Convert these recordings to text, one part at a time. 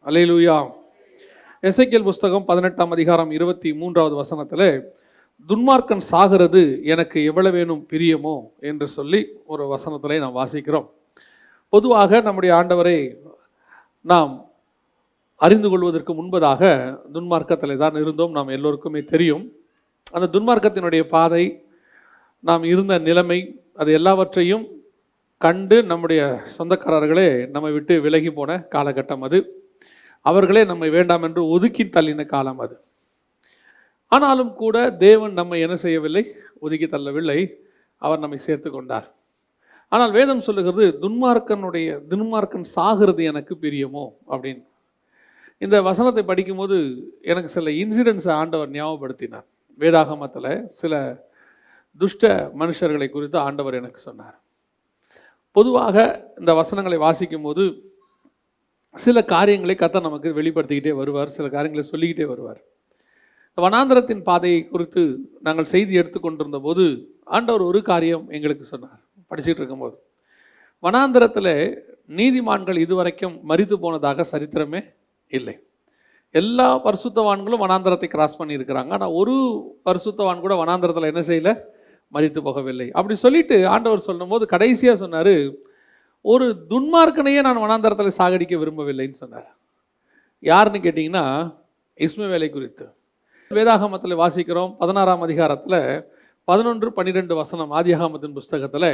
அல்லேலூயா. எசேக்கியேல் புஸ்தகம் 18ஆம் அதிகாரம் 23வது வசனத்தில், துன்மார்க்கன் சாகிறது எனக்கு எவ்வளவேனும் பிரியமோ என்று சொல்லி ஒரு வசனத்திலே நாம் வாசிக்கிறோம். பொதுவாக நம்முடைய ஆண்டவரை நாம் அறிந்து கொள்வதற்கு முன்பதாக துன்மார்க்கத்தில் தான் இருந்தோம். நாம் எல்லோருக்குமே தெரியும். அந்த துன்மார்க்கத்தினுடைய பாதை, நாம் இருந்த நிலைமை, அது எல்லாவற்றையும் கண்டு நம்முடைய சொந்தக்காரர்களே நம்மை விட்டு விலகி போன காலகட்டம் அது. அவர்களே நம்மை வேண்டாம் என்று ஒதுக்கி தள்ளின காலம் அது. ஆனாலும் கூட தேவன் நம்மை என்ன செய்யவில்லை? ஒதுக்கி தள்ளவில்லை. அவர் நம்மை சேர்த்து கொண்டார். ஆனால் வேதம் சொல்லுகிறது, துன்மார்க்கன் சாகிறது எனக்கு பிரியமோ அப்படின்னு. இந்த வசனத்தை படிக்கும்போது எனக்கு சில இன்சிடென்ட்ஸை ஆண்டவர் ஞாபகப்படுத்தினார். வேதாகமத்தில் சில துஷ்ட மனுஷர்களை குறித்து ஆண்டவர் எனக்கு சொன்னார். பொதுவாக இந்த வசனங்களை வாசிக்கும் போது சில காரியங்களை கர்த்தர் நமக்கு வெளிப்படுத்திக்கிட்டே வருவார், சில காரியங்களை சொல்லிக்கிட்டே வருவார். வனாந்திரத்தின் பாதையை குறித்து நாங்கள் செய்தி எடுத்துக்கொண்டிருந்த போது ஆண்டவர் ஒரு காரியம் எங்களுக்கு சொன்னார். படிச்சுட்டு இருக்கும்போது, வனாந்திரத்தில் நீதிமான்கள் இதுவரைக்கும் மரித்து போனதாக சரித்திரமே இல்லை. எல்லா பரிசுத்தவான்களும் வனாந்திரத்தை கிராஸ் பண்ணி இருக்கிறாங்க. ஆனால் ஒரு பரிசுத்தவான் கூட வனாந்திரத்தில் என்ன செய்யலை? மரித்து போகவில்லை. அப்படி சொல்லிட்டு ஆண்டவர் சொல்லும் போது கடைசியாக சொன்னார், ஒரு துன்மார்க்கனையே நான் வனாந்தரத்தில் சாகடிக்க விரும்பவில்லைன்னு சொன்னார். யாருன்னு கேட்டிங்கன்னா, இஸ்மவேலை குறித்து. வேதாகமத்தில் வாசிக்கிறோம் 16ஆம் அதிகாரத்தில் 11-12 வசனம் ஆதியாகமத்தின் புஸ்தகத்தில்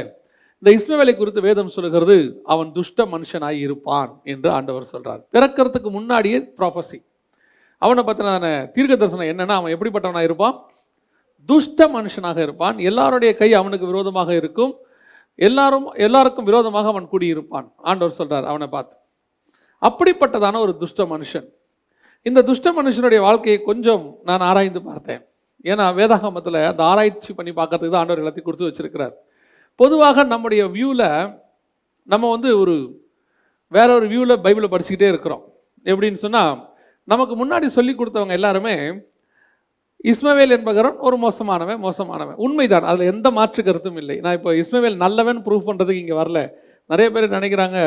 இந்த இஸ்மவேலை குறித்து வேதம் சொல்லுகிறது, அவன் துஷ்ட மனுஷனாய் இருப்பான் என்று ஆண்டவர் சொல்கிறார். பிறக்கிறதுக்கு முன்னாடியே ப்ராபசி. அவனை பற்றின தீர்க்க தரிசனம் என்னன்னா, அவன் எப்படிப்பட்டவனாக இருப்பான்? துஷ்ட மனுஷனாக இருப்பான். எல்லாருடைய கை அவனுக்கு விரோதமாக இருக்கும். எல்லாருக்கும் விரோதமாக அவன் கூடியிருப்பான். ஆண்டவர் சொல்றார் அவனை பார்த்து. அப்படிப்பட்டதான ஒரு துஷ்ட மனுஷன். இந்த துஷ்ட மனுஷனுடைய வாழ்க்கையை கொஞ்சம் நான் ஆராய்ந்து பார்த்தேன். ஏன்னா வேதாகமத்தில் அந்த ஆராய்ச்சி பண்ணி பார்க்கறதுக்கு தான் ஆண்டவர் எல்லாத்தையும் கொடுத்து வச்சிருக்கிறார். பொதுவாக நம்முடைய வியூவில் நம்ம வேற ஒரு வியூவில் பைபிளை படிச்சுக்கிட்டே இருக்கிறோம். எப்படின்னு சொன்னால், நமக்கு முன்னாடி சொல்லி கொடுத்தவங்க எல்லாருமே இஸ்மவேல் என்பவன் ஒரு மோசமானவன் உண்மைதான், அதில் எந்த மாற்று கருத்தும் இல்லை. நான் இப்போ இஸ்மவேல் நல்லவன் ப்ரூவ் பண்ணுறதுக்கு இங்கே வரல. நிறைய பேர் நினைக்கிறாங்க,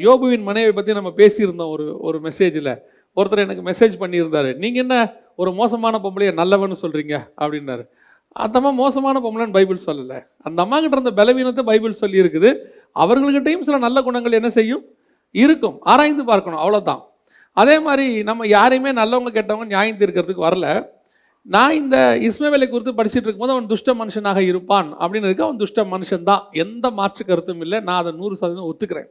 யோபுவின் மனைவியை பற்றி நம்ம பேசியிருந்தோம் ஒரு மெசேஜில். ஒருத்தர் எனக்கு மெசேஜ் பண்ணியிருந்தார், நீங்கள் என்ன ஒரு மோசமான பொம்பளையை நல்லவன்னு சொல்கிறீங்க அப்படின்னாரு. அந்த அம்மா மோசமான பொம்பளைன்னு பைபிள் சொல்லலை. அந்த அம்மா கிட்ட இருந்த பலவீனத்தை பைபிள் சொல்லி இருக்குது. அவர்கள்கிட்டையும் சில நல்ல குணங்கள் என்ன செய்யும்? இருக்கும். ஆராய்ந்து பார்க்கணும், அவ்வளோதான். அதே மாதிரி நம்ம யாரையுமே நல்லவங்க கெட்டவங்க நியாயம் தீர்க்கிறதுக்கு வரல. நான் இந்த இஸ்மவேலை குறித்து படிச்சுட்டு இருக்கும்போது அவன் துஷ்ட மனுஷனாக இருப்பான் அப்படின்னு இருக்கு. அவன் துஷ்ட மனுஷன்தான், எந்த மாற்று கருத்தும் இல்லை. நான் அதை 100% ஒத்துக்கிறேன்.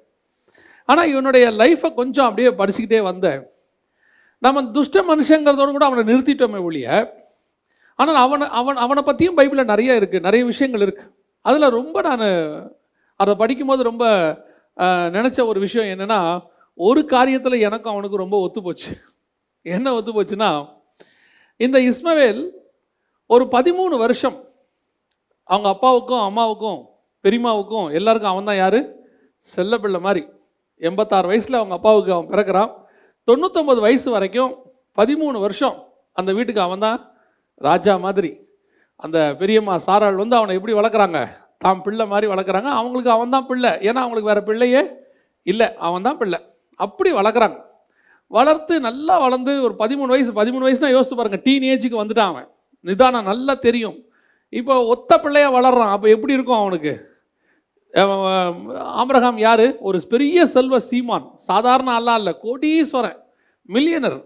ஆனால் இவனுடைய லைஃப்பை கொஞ்சம் அப்படியே படிச்சுக்கிட்டே வந்தேன். நம்ம துஷ்ட மனுஷங்கிறதோடு கூட அவனை நிறுத்திட்டோமே ஒழிய, ஆனால் அவனை பற்றியும் பைபிளில் நிறைய இருக்குது, நிறைய விஷயங்கள் இருக்குது. அதில் ரொம்ப நான் அதை படிக்கும்போது ரொம்ப நினச்ச ஒரு விஷயம் என்னென்னா, ஒரு காரியத்தில் எனக்கும் அவனுக்கு ரொம்ப ஒத்து போச்சு. என்ன ஒத்து போச்சுன்னா, இந்த இஸ்மவேல் ஒரு 13 வருஷம் அவங்க அப்பாவுக்கும் அம்மாவுக்கும் பெரியம்மாவுக்கும் எல்லாருக்கும் அவன் தான் யார்? செல்ல பிள்ளை மாதிரி. 86 வயசில் அவங்க அப்பாவுக்கு அவன் பிறக்கிறான். 99 வயசு வரைக்கும் 13 வருஷம் அந்த வீட்டுக்கு அவன் தான் ராஜா மாதிரி. அந்த பெரியம்மா சாராள் அவனை எப்படி வளர்க்குறாங்க? தாம் பிள்ளை மாதிரி வளர்க்குறாங்க. அவங்களுக்கு அவன் தான் பிள்ளை. ஏன்னா அவங்களுக்கு வேறு பிள்ளையே இல்லை, அவன் தான் பிள்ளை. அப்படி வளர்க்குறாங்க. வளர்த்து நல்லா வளர்ந்து ஒரு 13 வயசுனா யோசிச்சு பாருங்கள், டீனேஜுக்கு வந்துட்டான் அவன். நிதானம் நல்லா தெரியும். இப்போ ஒத்த பிள்ளையாக வளர்றான். அப்போ எப்படி இருக்கும் அவனுக்கு? ஆபிரகாம் யார்? ஒரு பெரிய செல்வ சீமான், சாதாரண ஆள்லாம் இல்லை, கோடீஸ்வரன், மில்லியனர்.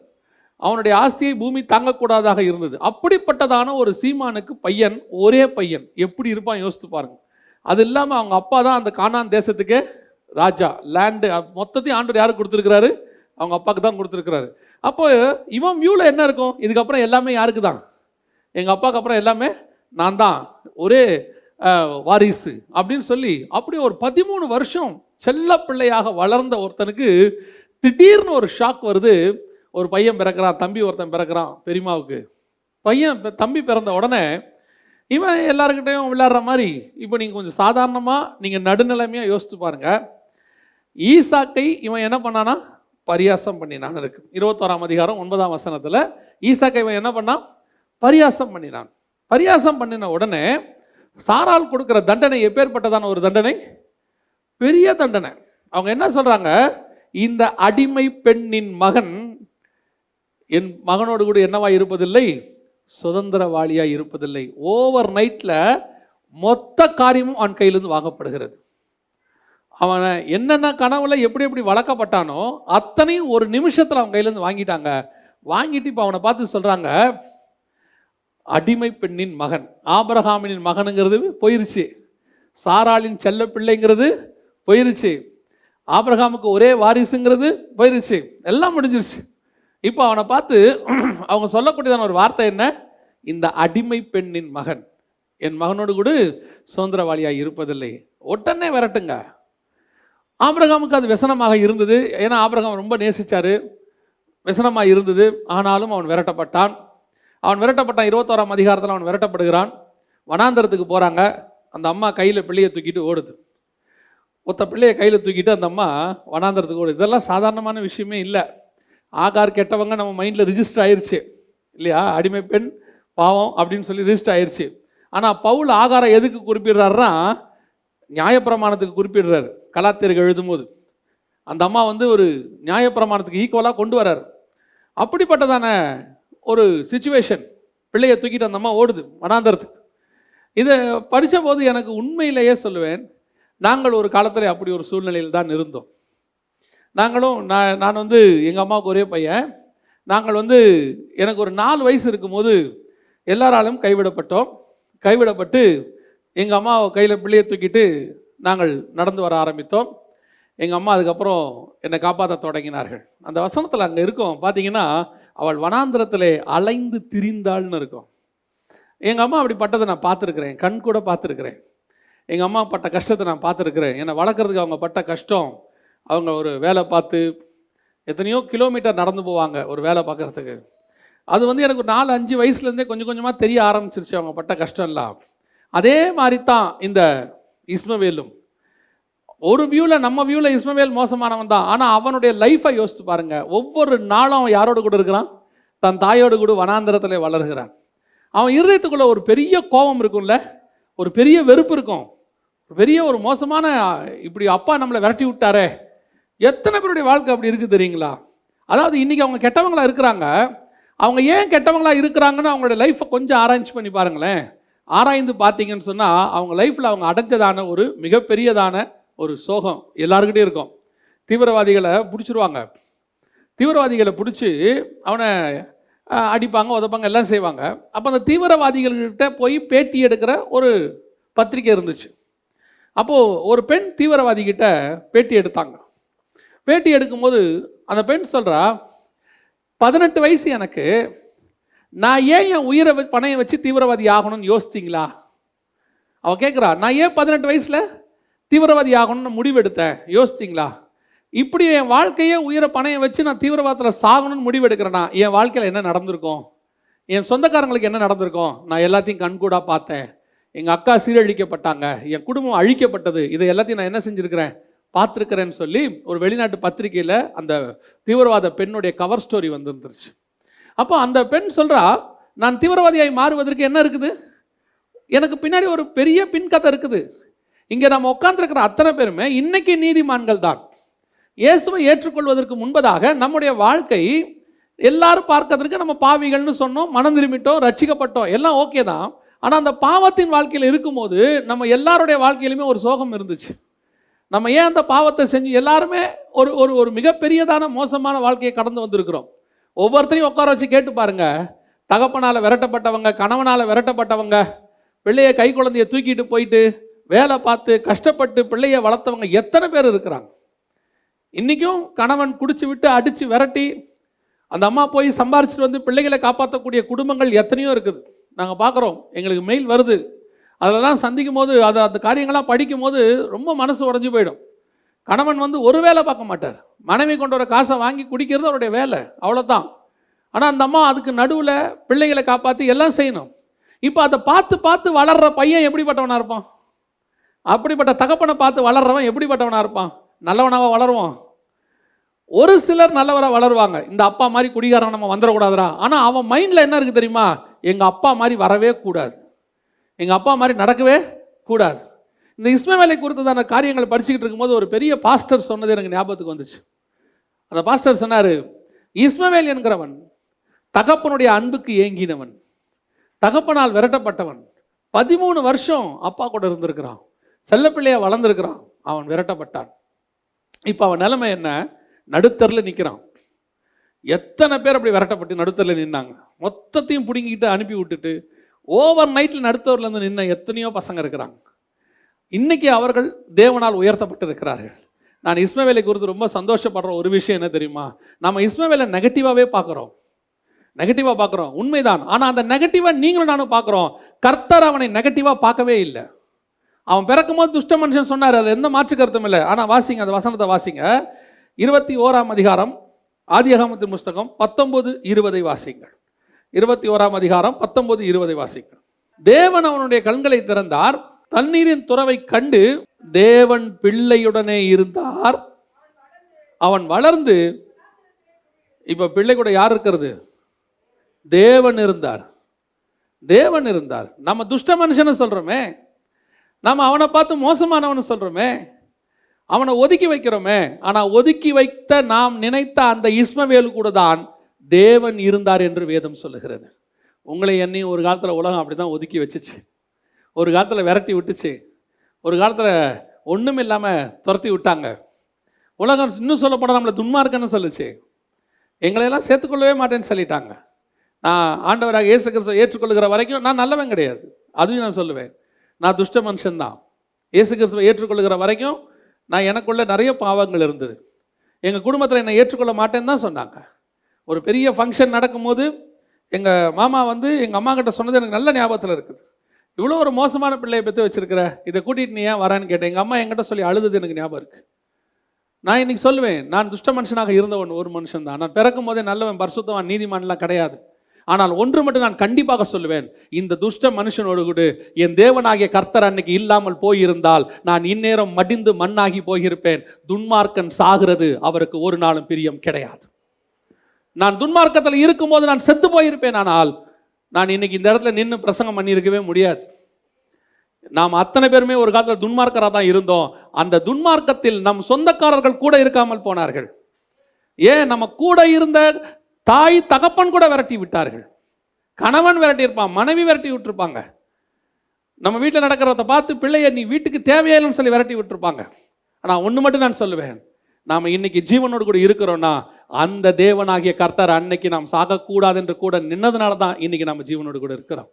அவனுடைய ஆஸ்தியை பூமி தாங்கக்கூடாதாக இருந்தது. அப்படிப்பட்டதான ஒரு சீமானுக்கு பையன், ஒரே பையன், எப்படி இருப்பான் யோசித்து பாருங்க. அது இல்லாமல் அவங்க அப்பா தான் அந்த கானான் தேசத்துக்கு ராஜா. லேண்டு மொத்தத்தையும் ஆண்டவர் யாருக்கு கொடுத்துருக்கிறாரு? அவங்க அப்பாவுக்கு தான் கொடுத்துருக்கிறாரு. அப்போ இவன் வியூவில் என்ன இருக்கும்? இதுக்கப்புறம் எல்லாமே யாருக்கு தான்? எங்கள் அப்பாவுக்கு அப்புறம் எல்லாமே நான் தான், ஒரே வாரிசு அப்படின்னு சொல்லி அப்படி ஒரு 13 வருஷம் செல்ல பிள்ளையாக வளர்ந்த ஒருத்தனுக்கு திடீர்னு ஒரு ஷாக் வருது. ஒரு பையன் பிறக்கிறான், தம்பி ஒருத்தன் பிறக்கிறான் பெரியம்மாவுக்கு. தம்பி பிறந்த உடனே இவன் எல்லாருக்கிட்டையும் விளையாடுற மாதிரி, இப்போ நீங்கள் கொஞ்சம் சாதாரணமாக நீங்கள் நடுநிலைமையாக யோசித்து பாருங்கள். ஈசாக்கை இவன் என்ன பண்ணானா? பரியாசம் பண்ணினான் இருக்கு. 21ஆம் அதிகாரம் 9ஆம் வசனத்தில் ஈசாக்கை இவன் என்ன பண்ணான்? பரியாசம் பண்ணினான். பரியாசம் பண்ணின உடனே சாரால் கொடுக்குற தண்டனை எப்பேற்பட்டதான ஒரு தண்டனை? பெரிய தண்டனை. அவங்க என்ன சொல்கிறாங்க? இந்த அடிமை பெண்ணின் மகன் என் மகனோடு கூட என்னவா இருப்பதில்லை, சுதந்திரவாளியாக இருப்பதில்லை. ஓவர் நைட்டில் மொத்த காரியமும் அவன் கையிலிருந்து வாங்கப்படுகிறது. அவனை என்னென்ன கனவுல எப்படி எப்படி வளர்க்கப்பட்டானோ அத்தனையும் ஒரு நிமிஷத்தில் அவன் கையிலேருந்து வாங்கிட்டாங்க. வாங்கிட்டு இப்போ அவனை பார்த்து சொல்கிறாங்க, அடிமை பெண்ணின் மகன். ஆபிரகாமின் மகனுங்கிறது போயிருச்சு, சாராளின் செல்ல பிள்ளைங்கிறது போயிருச்சு, ஆபிரகாமுக்கு ஒரே வாரிசுங்கிறது போயிருச்சு, எல்லாம் முடிஞ்சிருச்சு. இப்போ அவனை பார்த்து அவங்க சொல்லக்கூடியதான ஒரு வார்த்தை என்ன, இந்த அடிமை பெண்ணின் மகன் என் மகனோடு கூட சுதந்திரவாளியாக இருப்பதில்லை. உடனே விரட்டுங்க. ஆபிரகாமுக்கு அது व्यசனமாக இருந்தது. ஏன்னா ஆபிரகாம் ரொம்ப நேசிச்சாரு, व्यசனமாக இருந்தது. ஆனாலும் அவன் விரட்டப்பட்டான். 21ஆம் அதிகாரத்தில் அவன் விரட்டப்படுகிறான். வனாந்தரத்துக்கு போகிறாங்க. அந்த அம்மா கையில் பிள்ளையை தூக்கிட்டு ஓடுது. ஒத்த பிள்ளையை கையில் தூக்கிட்டு அந்த அம்மா வனாந்தரத்துக்கு ஓடுது. இதெல்லாம் சாதாரணமான விஷயமே இல்லை. ஆகார் கெட்டவங்க நம்ம மைண்டில் ரிஜிஸ்டர் ஆயிடுச்சு இல்லையா, அடிமை பெண் பாவம் அப்படின்னு சொல்லி ரிஜிஸ்டர் ஆயிடுச்சு. ஆனால் பவுல் ஆகாரை எதுக்கு குறிப்பிடுறாருன்னா, நியாயப்பிரமாணத்துக்கு குறிப்பிடுறாரு. கலாத்தியர்கள் எழுதும்போது அந்த அம்மா ஒரு நியாயப்பிரமாணத்துக்கு ஈக்குவலாக கொண்டு வர்றார். அப்படிப்பட்டதான ஒரு சிச்சுவேஷன். பிள்ளையை தூக்கிட்டு அந்த அம்மா ஓடுது வனாந்தரத்துக்கு. இதை படித்த போது எனக்கு உண்மையிலேயே சொல்லுவேன், நாங்கள் ஒரு காலத்தில் அப்படி ஒரு சூழ்நிலையில் தான் இருந்தோம். நாங்களும் நான் எங்கள் அம்மாவுக்கு ஒரே பையன். நாங்கள் எனக்கு ஒரு 4 வயசு இருக்கும்போது எல்லாராலும் கைவிடப்பட்டு எங்கள் அம்மா கையில் பிள்ளையை தூக்கிட்டு நாங்கள் நடந்து வர ஆரம்பித்தோம். எங்கள் அம்மா அதுக்கப்புறம் என்னை காப்பாற்ற தொடங்கினார்கள். அந்த வசனத்தில் அங்கே இருக்கும் பார்த்தீங்கன்னா, அவள் வனாந்திரத்திலே அலைந்து திரிந்தாள்னு இருக்கும். எங்கள் அம்மா அப்படி பட்டதை நான் பார்த்துருக்குறேன், கண் கூட பார்த்துருக்குறேன். எங்கள் அம்மா பட்ட கஷ்டத்தை நான் பார்த்துருக்குறேன். என்னை வளர்க்குறதுக்கு அவங்க பட்ட கஷ்டம். அவங்க ஒரு வேலை பார்த்து எத்தனையோ கிலோமீட்டர் நடந்து போவாங்க ஒரு வேலை பார்க்குறதுக்கு. அது எனக்கு ஒரு 4-5 வயசுலேருந்தே கொஞ்சம் கொஞ்சமாக தெரிய ஆரம்பிச்சிருச்சு அவங்க பட்ட கஷ்டம்லாம். அதே மாதிரி தான் இந்த இஸ்மவேலும். ஒரு வியூவில், நம்ம வியூவில் இஸ்மவேல் மோசமானவன் தான். ஆனால் அவனுடைய லைஃப்பை யோசித்து பாருங்கள். ஒவ்வொரு நாளும் அவன் யாரோடு கூட இருக்கிறான், தன் தாயோடு கூட வனாந்திரத்தில் வளர்கிறான். அவன் இருதயத்துக்குள்ளே ஒரு பெரிய கோபம் இருக்கும்ல, ஒரு பெரிய வெறுப்பு இருக்கும், பெரிய ஒரு மோசமான, இப்படி அப்பா நம்மளை விரட்டி விட்டாரே. எத்தனை பேருடைய வாழ்க்கை அப்படி இருக்குது தெரியுங்களா? அதாவது இன்றைக்கி அவங்க கெட்டவங்களாக இருக்கிறாங்க. அவங்க ஏன் கெட்டவங்களாக இருக்கிறாங்கன்னு அவங்களோட லைஃப்பை கொஞ்சம் ஆராய்ச்சி பண்ணி பாருங்களேன். ஆராய்ந்து பார்த்தீங்கன்னு சொன்னால் அவங்க லைஃப்பில் அவங்க அடைஞ்சதான ஒரு மிகப்பெரியதான ஒரு சோகம் எல்லாருக்கிட்டே இருக்கும். தீவிரவாதிகளை பிடிச்சிருவாங்க. தீவிரவாதிகளை பிடிச்சி அவனை அடிப்பாங்க, உதப்பாங்க, எல்லாம் செய்வாங்க. அப்போ அந்த தீவிரவாதிகள்கிட்ட போய் பேட்டி எடுக்கிற ஒரு பத்திரிக்கை இருந்துச்சு. அப்போது ஒரு பெண் தீவிரவாதிகிட்ட பேட்டி எடுத்தாங்க. பேட்டி எடுக்கும்போது அந்த பெண் சொல்கிறா, 18 வயசு எனக்கு, நான் ஏன் என் உயிரை பணையை வச்சு தீவிரவாதி ஆகணும்னு யோசிச்சிங்களா? அவள் கேட்குறா, நான் ஏன் 18 வயசில் தீவிரவாதி ஆகணும்னு முடிவெடுத்தேன், யோசிச்சிங்களா? இப்படி என் வாழ்க்கையே உயிரை பணையை வச்சு நான் தீவிரவாதத்தில் சாகணும்னு முடிவெடுக்கிறேன்னா என் வாழ்க்கையில் என்ன நடந்திருக்கும், என் சொந்தக்காரங்களுக்கு என்ன நடந்திருக்கும்? நான் எல்லாத்தையும் கண்கூடாக பார்த்தேன். எங்கள் அக்கா சீரழிக்கப்பட்டாங்க, என் குடும்பம் அழிக்கப்பட்டது, இதை எல்லாத்தையும் நான் என்ன செஞ்சுருக்கிறேன், பார்த்துருக்கிறேன்னு சொல்லி ஒரு வெளிநாட்டு பத்திரிகையில் அந்த தீவிரவாத பெண்ணுடைய கவர் ஸ்டோரி வந்துருந்துருச்சு. அப்போ அந்த பெண் சொல்கிறா, நான் தீவிரவாதியாய் மாறுவதற்கு என்ன இருக்குது, எனக்கு பின்னாடி ஒரு பெரிய பின்கதை இருக்குது. இங்கே நம்ம உட்காந்துருக்கிற அத்தனை பேருமே இன்னைக்கு நீதிமான்கள் தான். இயேசுவை ஏற்றுக்கொள்வதற்கு முன்பதாக நம்முடைய வாழ்க்கை எல்லாரும் பார்க்கறதுக்கு நம்ம பாவிகள்னு சொன்னோம், மனம் திரும்பிட்டோம், ரட்சிக்கப்பட்டோம், எல்லாம் ஓகே தான். ஆனால் அந்த பாவத்தின் வாழ்க்கையில் இருக்கும்போது நம்ம எல்லாருடைய வாழ்க்கையிலுமே ஒரு சோகம் இருந்துச்சு. நம்ம ஏன் அந்த பாவத்தை செஞ்சு எல்லாருமே ஒரு ஒரு ஒரு மிகப்பெரியதான மோசமான வாழ்க்கையை கடந்து வந்திருக்கிறோம். ஒவ்வொருத்தரையும் உட்கார வச்சு கேட்டு பாருங்க. தகப்பனால் விரட்டப்பட்டவங்க, கணவனால் விரட்டப்பட்டவங்க, பிள்ளையை கை குழந்தைய தூக்கிட்டு போயிட்டு வேலை பார்த்து கஷ்டப்பட்டு பிள்ளையை வளர்த்தவங்க எத்தனை பேர் இருக்கிறாங்க. இன்றைக்கும் கணவன் குடிச்சு விட்டு அடித்து விரட்டி அந்த அம்மா போய் சம்பாரிச்சிட்டு வந்து பிள்ளைகளை காப்பாற்றக்கூடிய குடும்பங்கள் எத்தனையோ இருக்குது. நாங்கள் பார்க்குறோம், எங்களுக்கு மெயில் வருது. அதெல்லாம் சந்திக்கும் போது அந்த காரியங்கள்லாம் படிக்கும் போது ரொம்ப மனசு உடஞ்சி போயிடும். கணவன் ஒரு வேலை பார்க்க மாட்டார், மனைவி கொண்டு வர காசை வாங்கி குடிக்கிறது அவருடைய வேலை, அவ்வளோதான். ஆனால் அந்த அம்மா அதுக்கு நடுவில் பிள்ளைகளை காப்பாற்றி எல்லாம் செய்யணும். இப்போ அதை பார்த்து பார்த்து வளர்கிற பையன் எப்படிப்பட்டவனாக இருப்பான்? அப்படிப்பட்ட தகப்பனை பார்த்து வளர்றவன் எப்படிப்பட்டவனாக இருப்பான்? நல்லவனாக வளருவான். ஒரு சிலர் நல்லவராக வளருவாங்க. இந்த அப்பா மாதிரி குடிகாரன் நம்ம வந்துடக்கூடாதுரா. ஆனால் அவன் மைண்டில் என்ன இருக்குது தெரியுமா, எங்கள் அப்பா மாதிரி வரவே கூடாது, எங்கள் அப்பா மாதிரி நடக்கவே கூடாது. இந்த இஸ்மவேலை குறித்ததான காரியங்களை படிச்சுக்கிட்டு இருக்கும்போது ஒரு பெரிய பாஸ்டர் சொன்னது எனக்கு ஞாபகத்துக்கு வந்துச்சு. அந்த பாஸ்டர் சொன்னார், இஸ்மவேல் என்கிறவன் தகப்பனுடைய அன்புக்கு ஏங்கினவன், தகப்பனால் விரட்டப்பட்டவன், 13 வருஷம் அப்பா கூட இருந்திருக்கிறான், செல்லப்பிள்ளையா வளர்ந்துருக்கிறான், அவன் விரட்டப்பட்டான். இப்போ அவன் நிலைமை என்ன? நடுத்தரில் நிற்கிறான். எத்தனை பேர் அப்படி விரட்டப்பட்டு நடுத்தரில் நின்னாங்க? மொத்தத்தையும் பிடுங்கிட்டு அனுப்பி விட்டுட்டு ஓவர் நைட்டில் நடுத்தரில் இருந்து நின்ன எத்தனையோ பசங்க இருக்கிறாங்க. இன்னைக்கு அவர்கள் தேவனால் உயர்த்தப்பட்டு இருக்கிறார்கள். நான் இஸ்மவேலை குறித்து ரொம்ப சந்தோஷப்படுற ஒரு விஷயம் என்ன தெரியுமா? நம்ம இஸ்மவேலை நெகட்டிவாகவே பார்க்குறோம், உண்மைதான். ஆனால் அந்த நெகட்டிவாக நீங்களும் நானும் பார்க்குறோம். கர்த்தர் அவனை நெகட்டிவாக பார்க்கவே இல்லை. அவன் பிறக்கும் போது துஷ்ட மனுஷன் சொன்னார், அது எந்த மாற்று கருத்தும் இல்லை. ஆனால் வாசிங்க, அந்த வசனத்தை வாசிங்க. 21ஆம் அதிகாரம் ஆதியாகமத்தின் புஸ்தகம் 19-20 வாசிங்கள். 21ஆம் அதிகாரம் 19-20 வாசிங்கள். தேவன் அவனுடைய கண்களை திறந்தார், தண்ணீரின் துறவை கண்டு தேவன் பிள்ளையுடனே இருந்தார். அவன் வளர்ந்து, இப்ப பிள்ளை கூட யார் இருக்கிறது? தேவன் இருந்தார். நம்ம துஷ்ட மனுஷன்னு சொல்றோமே, நம்ம அவனை பார்த்து மோசமானவனு சொல்றோமே, அவனை ஒதுக்கி வைக்கிறோமே. ஆனா ஒதுக்கி வைத்த நாம் நினைத்த அந்த இஸ்மவேலு கூட தான் தேவன் இருந்தார் என்று வேதம் சொல்லுகிறது. உங்களை என்னையும் ஒரு காலத்தில் உலகம் அப்படிதான் ஒதுக்கி வச்சுச்சு, ஒரு காலத்தில் விரட்டி விட்டுச்சு, ஒரு காலத்தில் ஒன்றும் இல்லாமல் துரத்தி விட்டாங்க. உலகம் இன்னும் சொல்லப்பட நம்மளை துன்மார்க்கன்னு சொல்லுச்சு, எங்களையெல்லாம் சேர்த்துக்கொள்ளவே மாட்டேன்னு சொல்லிட்டாங்க. நான் ஆண்டவராக இயேசு கிறிஸ்துவை ஏற்றுக்கொள்கிற வரைக்கும் நான் நல்லவன் கிடையாது, அதுவும் நான் சொல்லுவேன். நான் துஷ்ட மனுஷன்தான். இயேசு கிறிஸ்துவை ஏற்றுக்கொள்கிற வரைக்கும் நான் எனக்குள்ள நிறைய பாவங்கள் இருந்தது. எங்கள் குடும்பத்தில் என்னை ஏற்றுக்கொள்ள மாட்டேன்னு தான் சொன்னாங்க. ஒரு பெரிய ஃபங்க்ஷன் நடக்கும்போது எங்கள் மாமா வந்து எங்கள் அம்மா கிட்ட சொன்னது எனக்கு நல்ல ஞாபகத்தில் இருக்குது. இவ்வளோ ஒரு மோசமான பிள்ளையை பெற்று வச்சிருக்கிற, இதை கூட்டிகிட்டு நீ ஏன் வரான்னு கேட்டேன். எங்கள் அம்மா என்கிட்ட சொல்லி அழுது எனக்கு ஞாபகம் இருக்குது. நான் இன்னைக்கு சொல்லுவேன், நான் துஷ்ட மனுஷனாக இருந்தவன் ஒரு மனுஷன் தான். நான் பிறக்கும் போதே நல்லவன், பரிசுத்தவன், நீதிமான்லாம் கிடையாது. ஆனால் ஒன்று மட்டும் நான் கண்டிப்பாக சொல்லுவேன், இந்த துஷ்ட மனுஷனோடு கூட என் தேவனாகிய கர்த்தர் அன்னைக்கு இல்லாமல் போயிருந்தால் நான் இந்நேரம் மடிந்து மண்ணாகி போயிருப்பேன். துன்மார்க்கன் சாகிறது அவருக்கு ஒரு நாளும் பிரியம் கிடையாது. நான் துன்மார்க்கத்தில் இருக்கும்போது நான் செத்து போயிருப்பேன். ஆனால் நான் இன்னைக்கு இந்த இடத்துல நின்று பிரசங்கம் பண்ணியிருக்கவே முடியாது. நாம் அத்தனை பேருமே ஒரு காலத்தில் துன்மார்க்கராக தான் இருந்தோம். அந்த துன்மார்க்கத்தில் நம் சொந்தக்காரர்கள் கூட இருக்காமல் போனார்கள். ஏன், நம்ம கூட இருந்த தாய் தகப்பன் கூட விரட்டி விட்டார்கள். கணவன் விரட்டி இருப்பான், மனைவி விரட்டி விட்டுருப்பாங்க. நம்ம வீட்டில் நடக்கிறத பார்த்து பிள்ளைய நீ வீட்டுக்கு தேவையில்லைன்னு சொல்லி விரட்டி விட்டுருப்பாங்க. ஆனால் ஒன்று மட்டும் நான் சொல்லுவேன், நாம் இன்னைக்கு ஜீவனோடு கூட இருக்கிறோன்னா அந்த தேவனாகிய கர்த்தர் அன்னைக்கு நாம் சாகக்கூடாது என்று கூட நின்னதுனால தான் இன்னைக்கு நம்ம ஜீவனோடு கூட இருக்கிறோம்.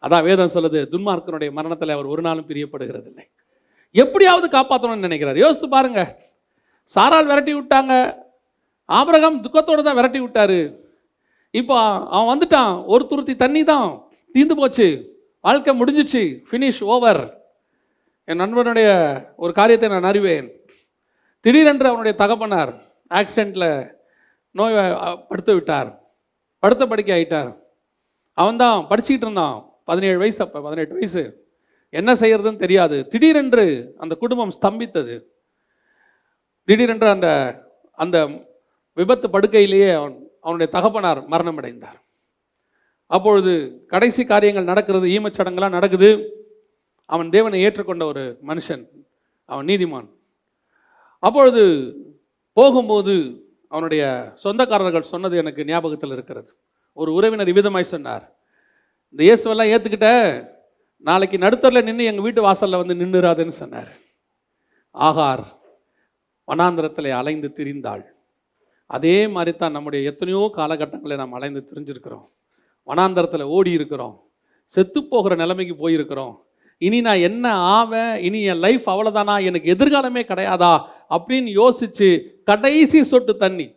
அதான் வேதம் சொல்லுது, துன்மார்க்கனுடைய மரணத்தில் அவர் ஒரு நாளும் பிரியப்படுகிறது இல்லை. எப்படியாவது காப்பாற்றணும்னு நினைக்கிறார். யோசித்து பாருங்க, சாரால் விரட்டி விட்டாங்க, ஆபிரகாம் துக்கத்தோடு தான் விரட்டி விட்டாரு. இப்போ அவன் வந்துட்டான், ஒரு துருத்தி தண்ணி தான், தீர்ந்து போச்சு, வாழ்க்கை முடிஞ்சிச்சு, ஃபினிஷ் ஓவர். என் நண்பனுடைய ஒரு காரியத்தை நான் அறிவேன். திடீரென்று அவனுடைய தகப்பனார் ஆக்சிடெண்ட்டில் நோய் படுத்து விட்டார், படுத்த படுக்கை ஆகிட்டார். அவன் தான் படிச்சுக்கிட்டு இருந்தான், 17 வயசு, அப்போ 18 வயசு. என்ன செய்யறதுன்னு தெரியாது. திடீரென்று அந்த குடும்பம் ஸ்தம்பித்தது. திடீரென்று அந்த அந்த விபத்து படுக்கையிலேயே அவனுடைய தகப்பனார் மரணம் அடைந்தார். அப்பொழுது கடைசி காரியங்கள் நடக்கிறது, ஈமச்சடங்கெல்லாம் நடக்குது. அவன் தேவனை ஏற்றுக்கொண்ட ஒரு மனுஷன், அவன் நீதிமான். அப்பொழுது போகும்போது அவனுடைய சொந்தக்காரர்கள் சொன்னது எனக்கு ஞாபகத்தில் இருக்கிறது. ஒரு உறவினர் விதமாய் சொன்னார், இந்த இயேசுவெல்லாம் ஏற்றுக்கிட்ட, நாளைக்கு நடுத்தரில் நின்று எங்கள் வீட்டு வாசலில் வந்து நின்றுறாதுன்னு சொன்னார். ஆகார் வனாந்திரத்தில் அலைந்து திரிந்தாள். அதே மாதிரி தான் நம்முடைய எத்தனையோ காலகட்டங்களை நாம் அலைந்து திரிஞ்சிருக்கிறோம், வனாந்தரத்தில் ஓடி இருக்கிறோம், செத்து போகிற நிலைமைக்கு போயிருக்கிறோம். இனி நான் என்ன ஆவேன், இனி என் லைஃப் அவ்வளோதானா, எனக்கு எதிர்காலமே கிடையாதா அப்படின்னு யோசித்து கடைசி சொட்டு தண்ணி.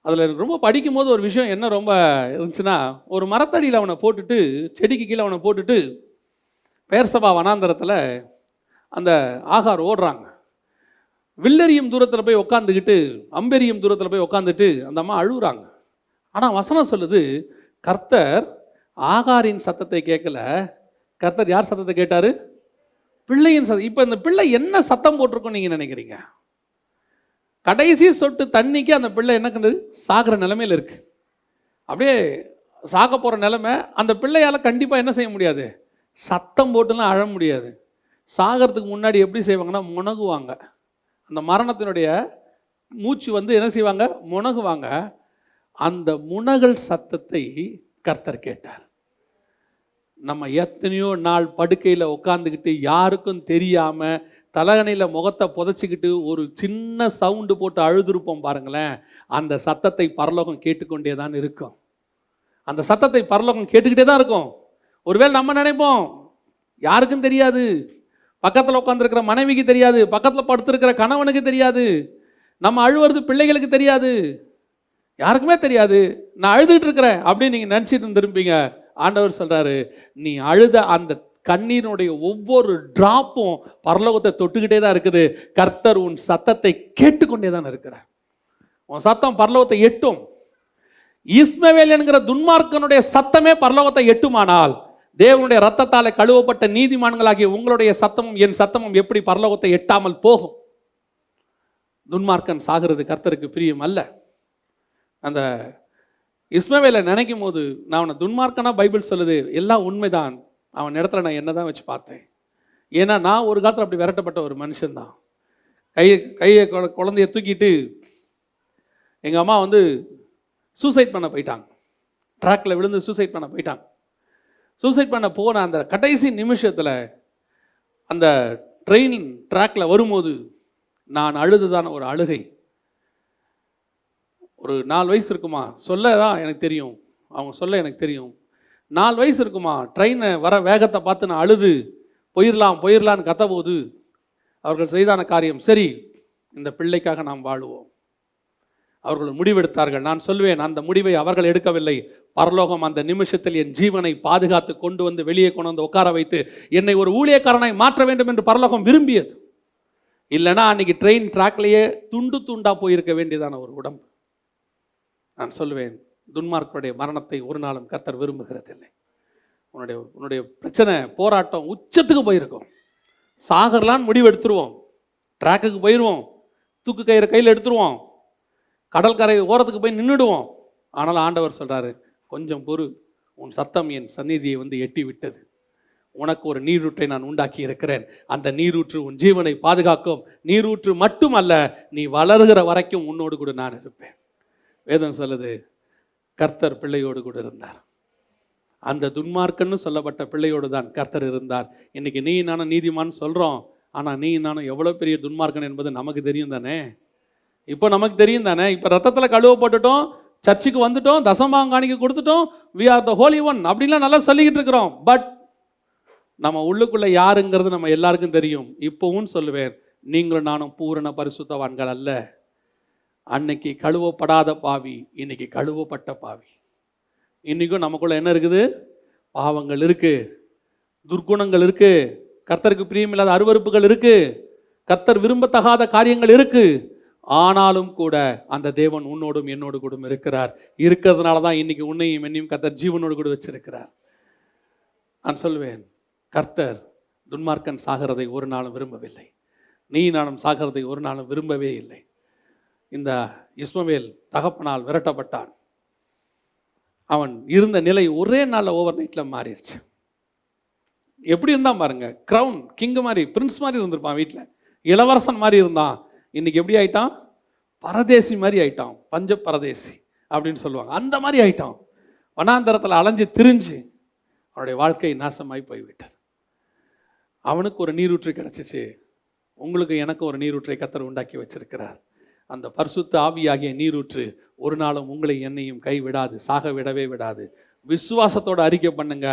அதில் ரொம்ப படிக்கும் போது ஒரு விஷயம் என்ன ரொம்ப இருந்துச்சுன்னா, ஒரு மரத்தடியில் அவனை போட்டுட்டு, செடிக்கு கீழே அவனை போட்டுட்டு பெயர்சபா வனாந்தரத்தில் அந்த ஆகார் ஓடுறாங்க. வில்லெறியும் தூரத்தில் போய் உட்காந்துக்கிட்டு, அம்பெரியும் தூரத்தில் போய் உட்காந்துட்டு அந்த அம்மா அழுகுறாங்க. ஆனால் வசனம் சொல்லுது, கர்த்தர் ஆகாரின் சத்தத்தை கேட்கல, கர்த்தர் யார் சத்தத்தை கேட்டார்? பிள்ளையின் சத்தம். இப்போ இந்த பிள்ளை என்ன சத்தம் போட்டிருக்கோம் நீங்கள் நினைக்கிறீங்க? கடைசி சொட்டு தண்ணிக்கு அந்த பிள்ளை என்ன கண்டு சாகிற நிலைமையில் இருக்கு. அப்படியே சாக போகிற நிலைமை. அந்த பிள்ளையால் கண்டிப்பாக என்ன செய்ய முடியாது, சத்தம் போட்டுலாம் அழ முடியாது. சாகிறதுக்கு முன்னாடி எப்படி செய்வாங்கன்னா முனகுவாங்க. அந்த மரணத்தினுடைய மூச்சு வந்து என்ன செய்வாங்க, முனகுவாங்க. அந்த முனகல் சத்தத்தை கர்த்தர் கேட்டார். நம்ம எத்தனையோ நாள் படுக்கையில் உட்காந்துக்கிட்டு யாருக்கும் தெரியாமல் தலகணையில் முகத்தை புதைச்சிக்கிட்டு ஒரு சின்ன சவுண்டு போட்டு அழுதுருப்போம் பாருங்களேன். அந்த சத்தத்தை பரலோகம் கேட்டுக்கொண்டே தான் இருக்கும். அந்த சத்தத்தை பரலோகம் கேட்டுக்கிட்டே தான் இருக்கும். ஒருவேளை நம்ம நினைப்போம் யாருக்கும் தெரியாது, பக்கத்தில் உட்காந்துருக்கிற மனைவிக்கு தெரியாது, பக்கத்தில் படுத்திருக்கிற கணவனுக்கு தெரியாது, நம்ம அழுவுறது பிள்ளைகளுக்கு தெரியாது, யாருக்குமே தெரியாது, நான் அழுதுகிட்டு இருக்கிறேன் அப்படின்னு நீங்கள் நினச்சிட்டு இருந்திருப்பீங்க. ஆண்டவர் சொல்கிறாரு, நீ அழுத அந்த கண்ணீருடைய ஒவ்வொரு டிராப்பும் பரலோகத்தை தொட்டுக்கிட்டே தான் இருக்குது. கர்த்தர் உன் சத்தத்தை கேட்டுக்கொண்டே தான் இருக்கிறார். உன் சத்தம் பரலோகத்தை எட்டும். இஸ்மவேல் என்கிற துன்மார்க்கனுடைய சத்தமே பரலோகத்தை எட்டுமானால், தேவனுடைய ரத்தத்தாலே கழுவப்பட்ட நீதிமான்களாகிய உங்களுடைய சத்தமும் என் சத்தமும் எப்படி பரலோகத்தை எட்டாமல் போகும்? துன்மார்க்கன் சாகிறது கர்த்தருக்கு பிரியம் அல்ல. அந்த இஸ்மவேலை நினைக்கும் போது, நான் அவனை துன்மார்க்கனா பைபிள் சொல்லுது, எல்லாம் உண்மைதான். அவன் இடத்துல நான் என்ன தான் வச்சு பார்த்தேன். ஏன்னா நான் ஒரு காலத்தில் அப்படி விரட்டப்பட்ட ஒரு மனுஷன்தான். கையை குழந்தைய தூக்கிட்டு எங்கள் அம்மா வந்து சூசைட் பண்ண போயிட்டாங்க. ட்ராக்கில் விழுந்து சூசைட் பண்ண போயிட்டாங்க. சூசைட் பண்ண போன அந்த கடைசி நிமிஷத்தில் அந்த ட்ரெயின் ட்ராக்கில் வரும்போது நான் அழுதுதான ஒரு அழுகை. ஒரு 4 வயசு இருக்குமா, சொல்ல தான் எனக்கு தெரியும், அவங்க சொல்ல எனக்கு தெரியும். 4 வயசு இருக்குமா, ட்ரெயினை வர வேகத்தை பார்த்து நான் அழுது போயிடலான்னு கத்தபோது அவர்கள் செய்தான காரியம், சரி இந்த பிள்ளைக்காக நாம் வாழுவோம். அவர்கள் முடிவெடுத்தார்கள். நான் சொல்வேன், அந்த முடிவை அவர்கள் எடுக்கவில்லை. பரலோகம் அந்த நிமிஷத்தில் என் ஜீவனை பாதுகாத்து கொண்டு வந்து வெளியே கொண்டு வந்து உட்கார வைத்து என்னை ஒரு ஊழியக்காரனாய் மாற்ற வேண்டும் என்று பரலோகம் விரும்பியது. இல்லைனா அன்னைக்கு ட்ரெயின் ட்ராக்லேயே துண்டு துண்டா போயிருக்க வேண்டியதான ஒரு உடம்பு. நான் சொல்லுவேன், துன்மார்க்கனுடைய மரணத்தை ஒரு நாளும் கர்த்தர் விரும்புகிறதில்லை. உன்னுடைய பிரச்சனை போராட்டம் உச்சத்துக்கு போயிருக்கும். சாகரலான்னு முடிவு எடுத்துருவோம், ட்ராக்குக்கு போயிடுவோம், தூக்கு கயிறை கையில் எடுத்துருவோம், கடற்கரை ஓரத்துக்கு போய் நின்றுடுவோம். ஆனால் ஆண்டவர் சொல்கிறாரு, கொஞ்சம் பொறு, உன் சத்தம் என் சந்நிதியை வந்து எட்டி விட்டது. உனக்கு ஒரு நீரூற்றை நான் உண்டாக்கி இருக்கிறேன். அந்த நீரூற்று உன் ஜீவனை பாதுகாக்கும். நீரூற்று மட்டுமல்ல, நீ வளர்கிற வரைக்கும் உன்னோடு கூட நான் இருப்பேன். வேதம் சொல்லுது, கர்த்தர் பிள்ளையோடு கூட இருந்தார். அந்த துன்மார்க்கன்னு சொல்லப்பட்ட பிள்ளையோடு தான் கர்த்தர் இருந்தார். இன்னைக்கு நீ நானும் நீதிமான்னு சொல்கிறோம், ஆனால் நீ நானும் எவ்வளோ பெரிய துன்மார்க்கன் என்பது நமக்கு தெரியும் தானே. இப்போ நமக்கு தெரியும் தானே. இப்போ ரத்தத்தில் கழுவப்பட்டுட்டோம், சர்ச்சுக்கு வந்துட்டோம், தசமாங்காணிக்கு கொடுத்துட்டோம், we are the holy one அப்படின்லாம் நல்லா சொல்லிக்கிட்டு இருக்கிறோம். பட் நம்ம உள்ளுக்குள்ளே யாருங்கிறது நம்ம எல்லாருக்கும் தெரியும். இப்போவும் சொல்லுவேன், நீங்களும் நானும் பூரண பரிசுத்தவான்கள் அல்ல. அன்னைக்கு கழுவப்படாத பாவி, இன்னைக்கு கழுவப்பட்ட பாவி. இன்றைக்கும் நமக்குள்ள என்ன இருக்குது? பாவங்கள் இருக்குது, துர்க்குணங்கள் இருக்குது, கர்த்தருக்கு பிரியமில்லாத அருவருப்புகள் இருக்குது, கர்த்தர் விரும்பத்தகாத காரியங்கள் இருக்குது. ஆனாலும் கூட அந்த தேவன் உன்னோடும் என்னோடு கூட இருக்கிறார். இருக்கிறதுனால தான் இன்னைக்கு உன்னையும் என்னையும் கர்த்தர் ஜீவனோடு கூட வச்சிருக்கிறார். நான் சொல்வேன், கர்த்தர் துன்மார்க்கன் சாகிறதை ஒரு நாளும் விரும்பவில்லை. நீ நானும் சாகிறதை ஒரு நாளும் விரும்பவே இல்லை. இந்த இஸ்மவேல் தகப்பனால் விரட்டப்பட்டான். அவன் இருந்த நிலை ஒரே நாளில் ஓவர் நைட்டில் மாறிடுச்சு. எப்படி இருந்தான் பாருங்க, க்ரௌன் கிங் மாதிரி, பிரின்ஸ் மாதிரி இருந்திருப்பான், வீட்டில் இளவரசன் மாதிரி இருந்தான். இன்னைக்கு எப்படி ஆயிட்டான்? பரதேசி மாதிரி ஆயிட்டான். பஞ்ச பரதேசி அப்படின்னு சொல்லுவாங்க, அந்த மாதிரி ஆயிட்டான். வனாந்தரத்தில் அலைஞ்சு திரிஞ்சு அவனுடைய வாழ்க்கை நாசமாய் போய்விட்டது. அவனுக்கு ஒரு நீரூற்று கிடைச்சிச்சு, உங்களுக்கு எனக்கு ஒரு நீரூற்றை கர்த்தர் உண்டாக்கி வச்சிருக்கிறார். அந்த பரிசுத்த ஆவியாகிய நீரூற்று ஒரு நாளும் உங்களை என்னையும் கைவிடாது, சாக விடவே விடாது. விசுவாசத்தோடு அறிக்கை பண்ணுங்க,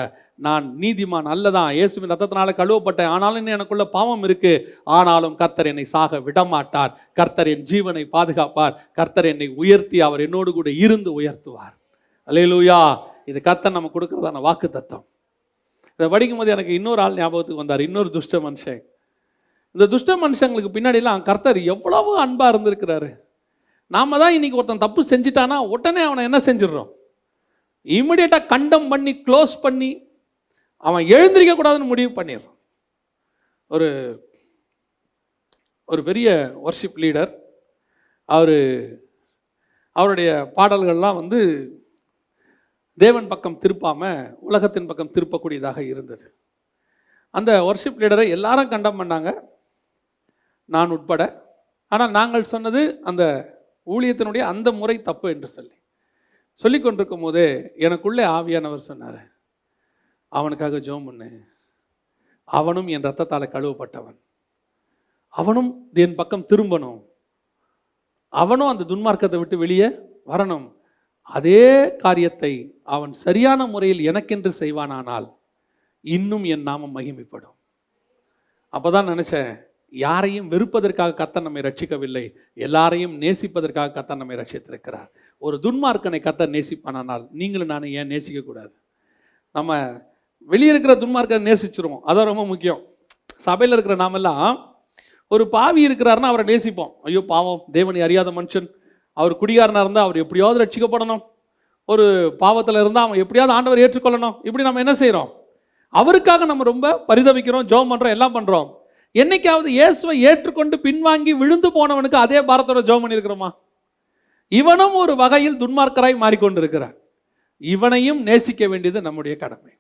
நான் நீதிமான் அல்லதான், இயேசுவின் ரத்தத்தினால கழுவப்பட்டேன், ஆனாலும் எனக்குள்ள பாவம் இருக்கு, ஆனாலும் கர்த்தர் என்னை சாக விடமாட்டார், கர்த்தர் என் ஜீவனை பாதுகாப்பார், கர்த்தர் என்னை உயர்த்தி அவர் என்னோடு கூட இருந்து உயர்த்துவார். அல்லேலூயா. இது கர்த்தர் நம்ம கொடுக்கறதான வாக்கு தத்தம். இதை படிக்கும் போது எனக்கு இன்னொரு ஆள் ஞாபகத்துக்கு வந்தார், இன்னொரு துஷ்ட மனுஷன். இந்த துஷ்ட மனுஷங்களுக்கு பின்னாடிலாம் கர்த்தர் எவ்வளவு அன்பா இருந்திருக்கிறாரு. நாம தான் இன்னைக்கு ஒருத்தன் தப்பு செஞ்சிட்டானா உடனே அவனை என்ன செஞ்சிடறோம்? இமிடியேட்டாக கண்டம் பண்ணி க்ளோஸ் பண்ணி அவன் எழுந்திருக்க கூடாதுன்னு முடிவு பண்ணிடுறான். ஒரு பெரிய வர்ஷிப் லீடர், அவருடைய பாடல்கள்லாம் வந்து தேவன் பக்கம் திருப்பாம உலகத்தின் பக்கம் திருப்பக்கூடியதாக இருந்தது. அந்த வர்ஷிப் லீடரை எல்லாரும் கண்டம் பண்ணாங்க, நான் உட்பட. ஆனால் நாங்கள் சொன்னது அந்த ஊழியத்தினுடைய அந்த முறை தப்பு என்று சொல்லி கொண்டிருக்கும் போதே எனக்குள்ளே ஆவியானவர் சொன்னார், அவனுக்காக ஜெபம் பண்ணு, அவனும் என் ரத்தத்தால் கழுவப்பட்டவன், அவனும் என் பக்கம் திரும்பணும், அவனும் அந்த துன்மார்க்கத்தை விட்டு வெளியே வரணும். அதே காரியத்தை அவன் சரியான முறையில் எனக்கென்று செய்வானானால் இன்னும் என் நாமம் மகிமைப்படும். அப்போதான் நினைச்சேன், யாரையும் வெறுப்பதற்காக கர்த்தர் நம்மை ரட்சிக்கவில்லை, எல்லாரையும் நேசிப்பதற்காக கர்த்தர் நம்மை ரட்சித்திருக்கிறார். ஒரு துன்மார்க்கனை கர்த்தர் நேசிப்பானால் நீங்களும் நானும் ஏன் நேசிக்கக்கூடாது? நம்ம வெளியே இருக்கிற துன்மார்க்கரை நேசிச்சிருவோம், அதான் ரொம்ப முக்கியம். சபையில் இருக்கிற நாமெல்லாம் ஒரு பாவி இருக்கிறாருன்னா அவரை நேசிப்போம். ஐயோ பாவம், தேவனை அறியாத மனுஷன், அவர் குடிகாரனாக இருந்தால் அவர் எப்படியாவது ரட்சிக்கப்படணும், ஒரு பாவத்தில் இருந்தால் அவன் எப்படியாவது ஆண்டவர் ஏற்றுக்கொள்ளணும், இப்படி நம்ம என்ன செய்கிறோம்? அவருக்காக நம்ம ரொம்ப பரிதவிக்கிறோம், ஜெபம் பண்ணுறோம், எல்லாம் பண்ணுறோம். என்னைக்காவது இயேசுவை ஏற்றுக்கொண்டு பின்வாங்கி விழுந்து போனவனுக்கு அதே பாரத்தோட ஜெபம் பண்ணியிருக்கிறோமா? இவனும் ஒரு வகையில் துன்மார்க்கராய் மாறிக்கொண்டிருக்கிறான். இவனையும் நேசிக்க வேண்டியது நம்முடைய கடமை.